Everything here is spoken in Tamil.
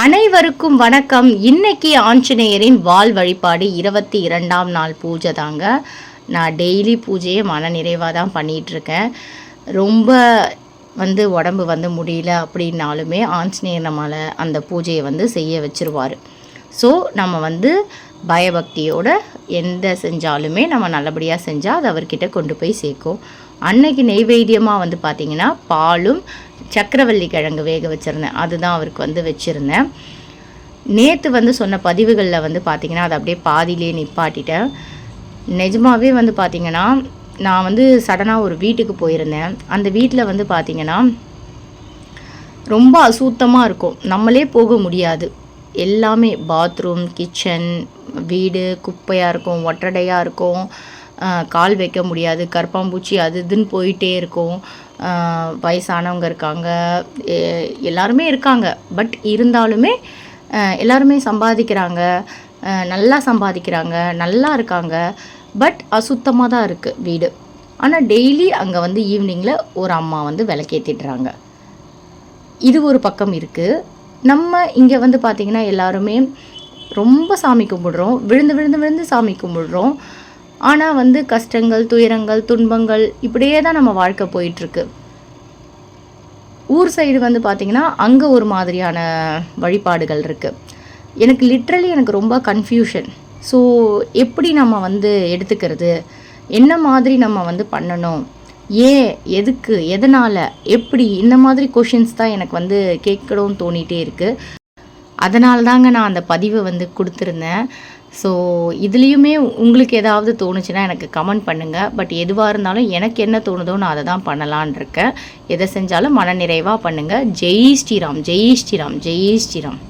அனைவருக்கும் வணக்கம். இன்னைக்கு ஆஞ்சநேயரின் வால் வழிபாடு 22ஆம் நாள் பூஜை தாங்க. நான் டெய்லி பூஜையை மன நிறைவாக தான் பண்ணிகிட்ருக்கேன். ரொம்ப உடம்பு முடியல அப்படின்னாலுமே ஆஞ்சநேயர் நம்மளை அந்த பூஜையை செய்ய வச்சுருவார். ஸோ நம்ம பயபக்தியோட எந்த செஞ்சாலுமே நம்ம நல்லபடியாக செஞ்சால் அது அவர்கிட்ட கொண்டு போய் சேர்க்கும். அன்னைக்கு நெய்வேத்தியமாக பார்த்திங்கன்னா பாலும் சக்கரவள்ளி கிழங்கு வேக வச்சுருந்தேன். அதுதான் அவருக்கு வச்சுருந்தேன். நேற்று சொன்ன பதிவுகளில் பார்த்திங்கன்னா அதை அப்படியே பாதியிலே நிப்பாட்டிட்டேன். நிஜமாகவே பார்த்திங்கன்னா நான் சடனாக ஒரு வீட்டுக்கு போயிருந்தேன். அந்த வீட்டில் பார்த்திங்கன்னா ரொம்ப அசுத்தமாக இருக்கும். நம்மளே போக முடியாது. எல்லாமே பாத்ரூம், கிச்சன், வீடு குப்பையாக இருக்கும், ஒட்டடையாக இருக்கும், கால் வைக்க முடியாது, கரப்பாம்பூச்சி அது இதுன்னு போயிட்டே இருக்கும். வயசானவங்க இருக்காங்க, எல்லாருமே இருக்காங்க. பட் இருந்தாலுமே எல்லாருமே சம்பாதிக்கிறாங்க, நல்லா சம்பாதிக்கிறாங்க, நல்லா இருக்காங்க. பட் அசுத்தமாக தான் இருக்குது வீடு. ஆனால் டெய்லி அங்கே ஈவினிங்கில் ஒரு அம்மா விளக்கேற்றிடுறாங்க. இது ஒரு பக்கம் இருக்குது. நம்ம இங்கே பார்த்திங்கன்னா எல்லாருமே ரொம்ப சாமி கும்பிடுறோம், விழுந்து விழுந்து விழுந்து சாமி கும்பிடுறோம். ஆனால் கஷ்டங்கள், துயரங்கள், துன்பங்கள் இப்படியே தான் நம்ம வாழ்க்கை போயிட்டுருக்கு. ஊர் சைடு பார்த்திங்கன்னா அங்கே ஒரு மாதிரியான வழிபாடுகள் இருக்குது. எனக்கு லிட்ரலி ரொம்ப கன்ஃபியூஷன். ஸோ எப்படி நம்ம எடுத்துக்கிறது, என்ன மாதிரி நம்ம பண்ணணும், ஏன், எதுக்கு, எதனால், எப்படி, இந்த மாதிரி கொஷின்ஸ் தான் எனக்கு கேட்கணும்னு தோணிகிட்டே இருக்குது. அதனால தாங்க நான் அந்த பதிவை கொடுத்துருந்தேன். ஸோ இதுலேயுமே உங்களுக்கு ஏதாவது தோணுச்சுன்னா எனக்கு கமெண்ட் பண்ணுங்கள். பட் எதுவாக இருந்தாலும் எனக்கு என்ன தோணுதோ நான் அதை தான் பண்ணலான் இருக்கேன். எதை செஞ்சாலும் மனநிறைவாக பண்ணுங்கள். ஜெய் ஸ்ரீராம், ஜெய் ஸ்ரீராம், ஜெய் ஸ்ரீராம்.